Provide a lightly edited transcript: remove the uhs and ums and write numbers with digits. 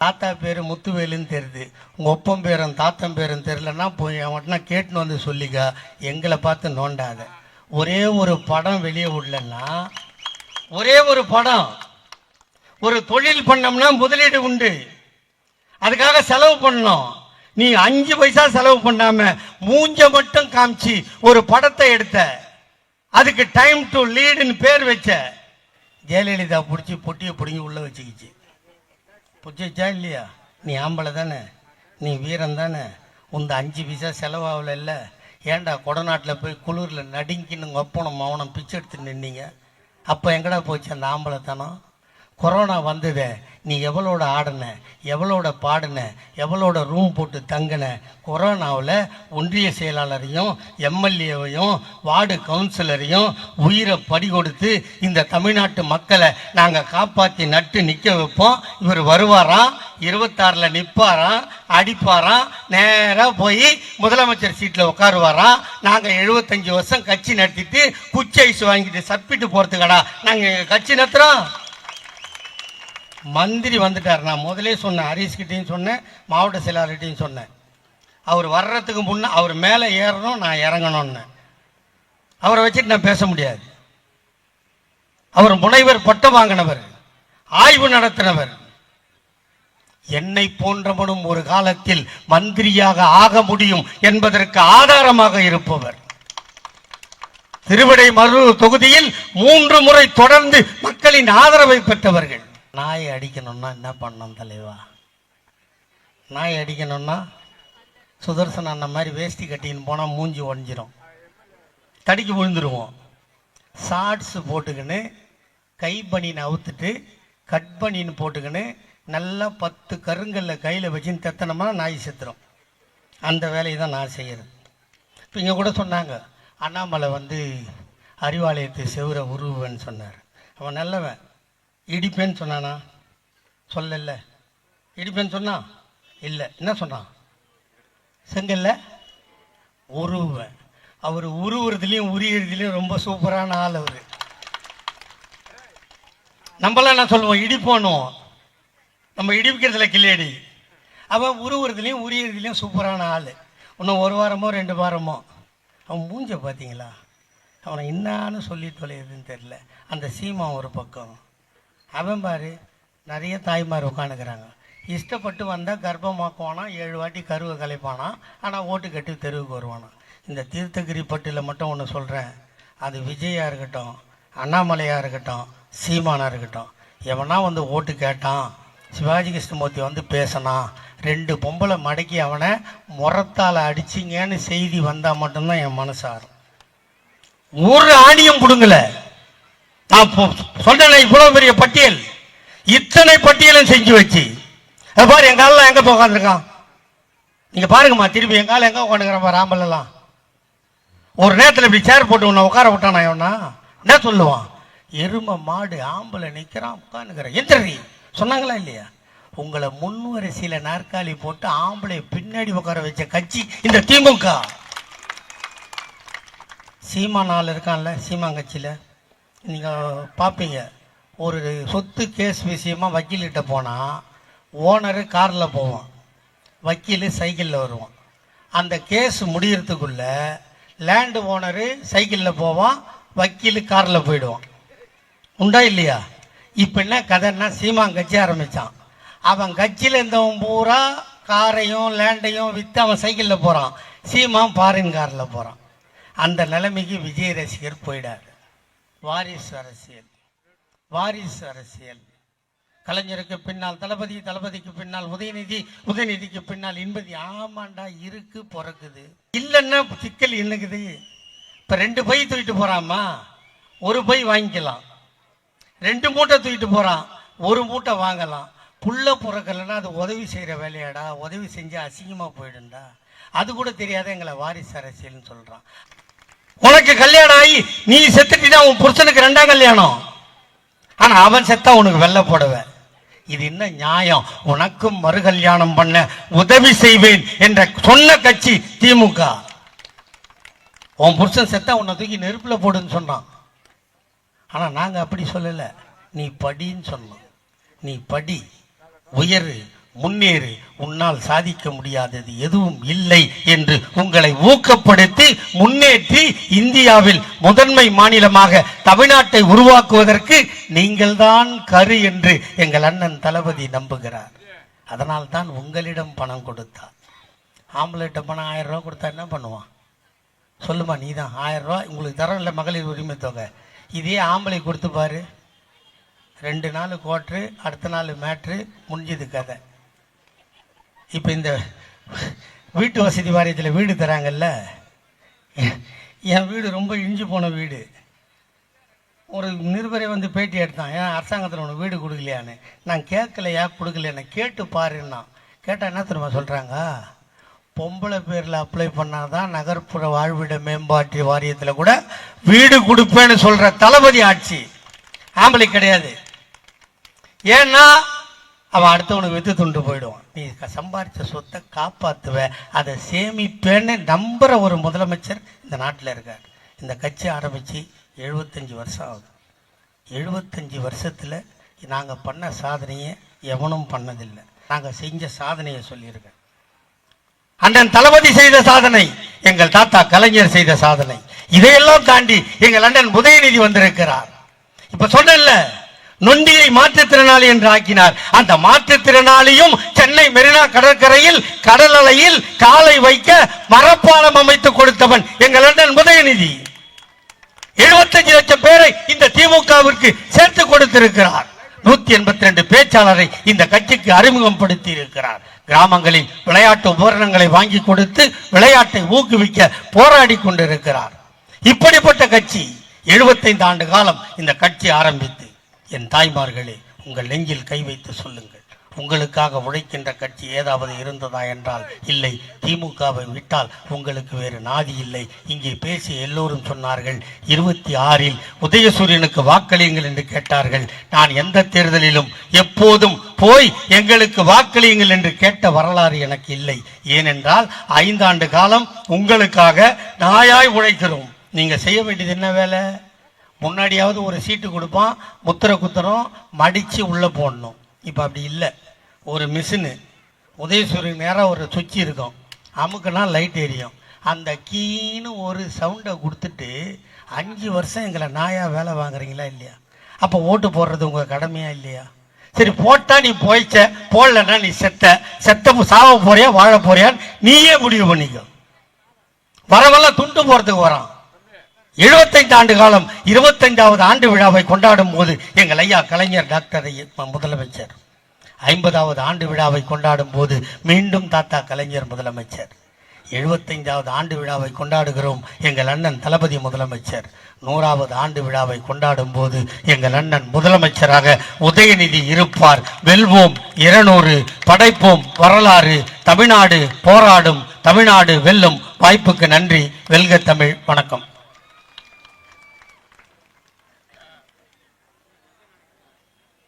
தாத்தா பேர் முத்துவேலுன்னு தெரியுது, உங்கள் ஒப்பம் பேரும் தாத்தன் பேரும் தெரிலன்னா போய் அவன்கிட்ட கேட்டுன்னு வந்து சொல்லிக்கா, எங்களை பார்த்து நோண்டாத. ஒரே ஒரு படம் வெளியே விடலன்னா, ஒரே ஒரு படம், ஒரு தொழில் பண்ணோம்னா முதலீடு உண்டு, அதுக்காக செலவு பண்ணணும். நீ 5 பைசா செலவு பண்ணாம மூஞ்ச மட்டும் காமிச்சு ஒரு படத்தை எடுத்த, அதுக்கு டைம் டு லீடுன்னு பேர் வச்ச. ஜெயலலிதா பிடிச்சி பொட்டியை பிடிங்கி உள்ள வச்சுக்கிச்சு. பிடிச்சா இல்லையா? நீ ஆம்பளை தானே, நீ வீரன் தானே, உந்த 5 பைசா செலவாகல இல்லை. ஏன்டா கொடநாட்டில் போய் குளிரில் நடுங்கின்னு ஒப்பனம் மௌனம் பிச்சை எடுத்து நின்னீங்க? அப்போ எங்கடா போச்சு அந்த ஆம்பளைத்தனம்? கொரோனா வந்தது, நீ எவ்வளோட ஆடின, எவ்வளோட பாடின, எவ்வளோட ரூம் போட்டு தங்கின? கொரோனாவில் ஒன்றிய செயலாளரையும் எம்எல்ஏவையும் வார்டு கவுன்சிலரையும் உயிரை பறி கொடுத்து இந்த தமிழ்நாட்டு மக்களை நாங்கள் காப்பாற்றி நட்டு நிற்க வைப்போம். இவர் வருவாராம், 26 நிற்பாராம், அடிப்பாராம், நேராக போய் முதலமைச்சர் சீட்டில் உட்காருவாராம். நாங்கள் 75 வருஷம் கட்சி நடத்திட்டு குச்சி ஐஸ் வாங்கிட்டு சப்பிட்டு போகிறதுக்கடா நாங்கள் எங்கள் கட்சி நடத்துகிறோம். மந்திரி வந்துட்டார். நான் முதலே சொன்னேன், ஹரிஸ்கிட்டையும் சொன்னேன், மாவட்ட செயலாளர்கிட்டையும் சொன்னேன். அவர் வர்றதுக்கு முன்னே அவர் மேலே ஏறணும், நான் இறங்கணும்னு. அவரை வச்சுட்டு நான் பேச முடியாது. அவர் முனைவர் பட்டம் வாங்கினவர், ஆய்வு நடத்தினவர். என்னை போன்றவனும் ஒரு காலத்தில் மந்திரியாக ஆக முடியும் என்பதற்கு ஆதாரமாக இருப்பவர். திருவிடைமருதூர் தொகுதியில் 3 முறை தொடர்ந்து மக்களின் ஆதரவை பெற்றவர்கள். நாயை அடிக்கணும்னா என்ன பண்ணணும் தலைவா? நாயை அடிக்கணும்னா சுதர்சன் அந்த மாதிரி வேஷ்டி கட்டின்னு போனால் மூஞ்சி உடஞ்சிரும், தடிக்கு விழுந்துருவோம். ஷார்ட்ஸ் போட்டுக்கின்னு கை பனின்னு அவுத்துட்டு கட் பனின்னு போட்டுக்கின்னு நல்லா 10 கருங்கல்ல கையில் வச்சுன்னு தெத்தனமா நாய் செத்துரும். அந்த வேலையை தான் நான் செய்கிறது. இப்போ இங்கே கூட சொன்னாங்க, அண்ணாமலை அறிவாலயத்தை செவரை உருவுன்னு சொன்னார். அவன் நல்லவன். இடிப்பேன்னு சொன்னானா? சொல்லல. இடிப்பேன்னு சொன்னான் இல்லை. என்ன சொன்னான்? செங்கல்ல உருவேன். அவர் உருவுறதுலையும் உரியறதுலையும் ரொம்ப சூப்பரான ஆள் அவர். நம்மளாம் என்ன சொல்லுவோம்? இடிப்போனும். நம்ம இடிக்கிறதுல கிளியடி. அவன் உருவுறதுலையும் உரியறதுலையும் சூப்பரான ஆள். இன்னும் 1 வாரமோ 2 வாரமோ அவன் மூஞ்ச பார்த்தீங்களா? அவனை என்னான்னு சொல்லி தொலையுதுன்னு தெரில. அந்த சீமா ஒரு பக்கம், அவன் பாரு நிறைய தாய்மார் உட்காந்துக்கிறாங்க. இஷ்டப்பட்டு வந்தால் கர்ப்பமாக்குவானா, 7 வாட்டி கருவை கலைப்பானா, ஆனால் ஓட்டு கட்டி தெருவுக்கு வருவானா. இந்த தீர்த்தகிரி பட்டியில் மட்டும் ஒன்று சொல்கிறேன், அது விஜயா இருக்கட்டும், அண்ணாமலையாக இருக்கட்டும், சீமானாக இருக்கட்டும், எவனா ஓட்டு கேட்டான், சிவாஜி கிருஷ்ணமூர்த்தி பேசினான், 2 பொம்பளை மடக்கி அவனை முறத்தால் அடிச்சிங்கன்னு செய்தி வந்தால் மட்டும்தான் என் மனசாரும். ஒரு ஆணியம் கொடுங்கல. நான் சொல்றேன், இவ்வளவு பெரிய பட்டியல், இத்தனை பட்டியலும் செஞ்சு வச்சு பாரு. எங்க ஆள் எங்க போய் உட்காந்துருக்கான் நீங்க பாருங்கம்மா. திருப்பி எங்க ஆள் எங்க உட்காந்துக்கிறான் பாரு. ஆம்பளெல்லாம் ஒரு நேரத்தில் இப்படி சேர் போட்டு உன்னை உட்கார விட்டானா எவனா? என்ன சொல்லுவான்? எருமை மாடு ஆம்பளை நிற்கிறான் உட்காந்துக்கிறேன் எந்திரி சொன்னாங்களா இல்லையா? உங்களை முன்வரிசையில் நாற்காலி போட்டு ஆம்பளை பின்னாடி உட்கார வச்ச கட்சி இந்த திமுக. சீமான் ஆள் இருக்கான்ல, சீமான் கட்சியில் நீங்கள் பார்ப்பீங்க. ஒரு சொத்து கேஸ் விஷயமா வக்கீல்கிட்ட போனால் ஓனரு காரில் போவான், வக்கீல் சைக்கிளில் வருவான். அந்த கேஸ் முடியறதுக்குள்ள லேண்டு ஓனரு சைக்கிளில் போவான், வக்கீல் காரில் போயிடுவான். உண்டா இல்லையா? இப்போ என்ன கதைன்னா, சீமான் கட்சி ஆரம்பித்தான். அவன் கட்சியில் இருந்தவன் பூரா காரையும் லேண்டையும் விற்று அவன் சைக்கிளில் போகிறான், சீமான் ஃபாரின் காரில் போகிறான். அந்த நிலைமைக்கு விஜய் ரசிகர் போயிடாரு. வாரிசு அரசியல், வாரிசு அரசியல். கலைஞருக்கு பின்னால் தளபதி, தளபதிக்கு பின்னால் உதயநிதி, உதயநிதிக்கு பின்னால் இன்பதி. ஆமாண்டா, இருக்கு பிறக்குது. இல்லைன்னா சிக்கல் என்னக்குது? இப்போ 2 பை தூக்கிட்டு போகிறாமா, 1 பை வாங்கிக்கலாம். 2 மூட்டை தூக்கிட்டு போகிறான், 1 மூட்டை வாங்கலாம். புள்ள பிறக்கலைன்னா அது உதவி செய்கிற வேலையாடா? உதவி செஞ்சு அசிங்கமாக போயிடுண்டா. அது கூட தெரியாத எங்களை வாரிசு அரசியல்னு சொல்கிறான். உனக்கு கல்யாணம் ஆகி நீ செத்துட்டா உன் புருஷனுக்கு 2ஆம் கல்யாணம், ஆனா அவன் செத்தா உனக்கு வெள்ளை போடுவேன். இது என்ன நியாயம்? உனக்கும் மறு கல்யாணம் பண்ண உதவி செய்வேன் என்ற சொன்ன கட்சி திமுக. உன் புருஷன் செத்தா உன்னை தூக்கி நெருப்புல போடுன்னு சொன்னான். ஆனா நாங்க அப்படி சொல்லல. நீ படின்னு சொன்னோம். நீ படி, உயரு, முன்னேறு, உன்னால் சாதிக்க முடியாதது எதுவும் இல்லை என்று உங்களை ஊக்கப்படுத்தி முன்னேற்றி இந்தியாவில் முதன்மை மாநிலமாக தமிழ்நாட்டை உருவாக்குவதற்கு நீங்கள்தான் கரு என்று எங்கள் அண்ணன் தளபதி நம்புகிறார். அதனால் தான் உங்களிடம் பணம் கொடுத்தார். ஆம்பளைட்ட பணம் 1000 ரூபா கொடுத்தா என்ன பண்ணுவான் சொல்லுமா? நீ தான் 1000 ரூபா உங்களுக்கு தரோம் இல்லை மகளிர் உரிமை தொகை. இதே ஆம்பளை கொடுத்து பாரு, 2 நாள் கோட்ரு, அடுத்த நாள் மேட்ரு, முடிஞ்சது கதை. இப்போ இந்த வீட்டு வசதி வாரியத்தில் வீடு தராங்கல்ல, என் வீடு ரொம்ப இழிஞ்சு போன வீடு. ஒரு நிருபரை வந்து பேட்டி எடுத்தான், ஏன் அரசாங்கத்தில் உனக்கு வீடு கொடுக்கலையான்னு. நான் கேட்கலையா கொடுக்கலையான்னு கேட்டு பாருன்னா. கேட்டால் என்ன தெரியுமா சொல்கிறாங்க? பொம்பளை பேரில் அப்ளை பண்ணாதான் நகர்ப்புற வாழ்விட மேம்பாட்டு வாரியத்தில் கூட வீடு கொடுப்பேன்னு சொல்கிற தளபதி ஆட்சி. ஆம்பளை கிடையாது. ஏன்னா அவன் அடுத்தவனுக்கு வித்து துண்டு போயிடுவான். நீ சம்பாரித்த சொத்தை காப்பாற்றுவ, அதை சேமிப்பேன்னு நம்புகிற ஒரு முதலமைச்சர் இந்த நாட்டில் இருக்கார். இந்த கட்சி ஆரம்பித்து 75 வருஷம் ஆகுது. 75 வருஷத்தில் நாங்கள் பண்ண சாதனையை எவனும் பண்ணதில்லை. நாங்கள் செஞ்ச சாதனையை சொல்லியிருக்கேன். அண்ணன் தளபதி செய்த சாதனை, எங்கள் தாத்தா கலைஞர் செய்த சாதனை. இதையெல்லாம் தாண்டி எங்கள் அண்ணன் உதயநிதி வந்திருக்கிறார். இப்ப சொன்னேன்ல, நொண்டியை மாற்றுத்திறனாளி என்று ஆக்கினார். அந்த மாற்றுத்திறனாளியும் சென்னை மெரினா கடற்கரையில் கடல் அலையில் காலை வைக்க மரப்பாலம் அமைத்து கொடுத்தவன் எங்கள் அண்ணன் உதயநிதி. 75 லட்சம் பேரை இந்த திமுகவிற்கு சேர்த்து கொடுத்திருக்கிறார். 182 பேச்சாளரை இந்த கட்சிக்கு அறிமுகப்படுத்தி இருக்கிறார். கிராமங்களில் விளையாட்டு உபகரணங்களை வாங்கி கொடுத்து விளையாட்டை ஊக்குவிக்க போராடி கொண்டிருக்கிறார். இப்படிப்பட்ட கட்சி 75 ஆண்டு காலம் இந்த கட்சி ஆரம்பித்து, என் தாய்மார்களே, உங்கள் நெஞ்சில் கை வைத்து சொல்லுங்கள், உங்களுக்காக உழைக்கின்ற கட்சி ஏதாவது இருந்ததா என்றால் இல்லை. திமுகவை விட்டால் உங்களுக்கு வேறு நாதி இல்லை. இங்கே பேசிய எல்லோரும் சொன்னார்கள், 26இல் உதயசூரியனுக்கு வாக்களியுங்கள் என்று கேட்டார்கள். நான் எந்த தேர்தலிலும் எப்போதும் போய் எங்களுக்கு வாக்களியுங்கள் என்று கேட்ட வரலாறு எனக்கு இல்லை. ஏனென்றால் 5 ஆண்டு காலம் உங்களுக்காக நாயாய் உழைக்கிறோம். நீங்க செய்ய வேண்டியது என்ன வேலை? முன்னாடியாவது ஒரு சீட்டு கொடுப்பான், முத்திரை குத்துறோம், மடிச்சு உள்ள போடணும். இப்போ அப்படி இல்லை. ஒரு மிஷினு உதயசூரியன் நேராக ஒரு சுவிட்ச் இருக்கும், அமுக்குனா லைட் எரியும். அந்த கீன்னு ஒரு சவுண்டை கொடுத்துட்டு 5 வருஷம் எங்களை நாயா வேலை வாங்குறீங்களா இல்லையா? அப்போ ஓட்டு போடுறது உங்கள் கடமையா இல்லையா? சரி, போட்டா நீ போய்ச்ச, போடலன்னா நீ செத்த சாவ போறியா வாழ போறியான்னு நீயே முடிவு பண்ணிக்கோ. வரவெல்லாம் துண்டு போறதுக்கு வரான். 75 ஆண்டு காலம் 25வது ஆண்டு விழாவை கொண்டாடும் போது எங்கள் ஐயா கலைஞர் டாக்டர் முதலமைச்சர், 50வது ஆண்டு விழாவை கொண்டாடும் போது மீண்டும் தாத்தா கலைஞர் முதலமைச்சர், 75வது ஆண்டு விழாவை கொண்டாடுகிறோம் எங்கள் அண்ணன் தளபதி முதலமைச்சர், 100வது ஆண்டு விழாவை கொண்டாடும் போது எங்கள் அண்ணன் முதலமைச்சராக உதயநிதி இருப்பார். வெல்வோம் 200, படைப்போம் வரலாறு. தமிழ்நாடு போராடும், தமிழ்நாடு வெல்லும். வாய்ப்புக்கு நன்றி. வெல்க தமிழ். வணக்கம்.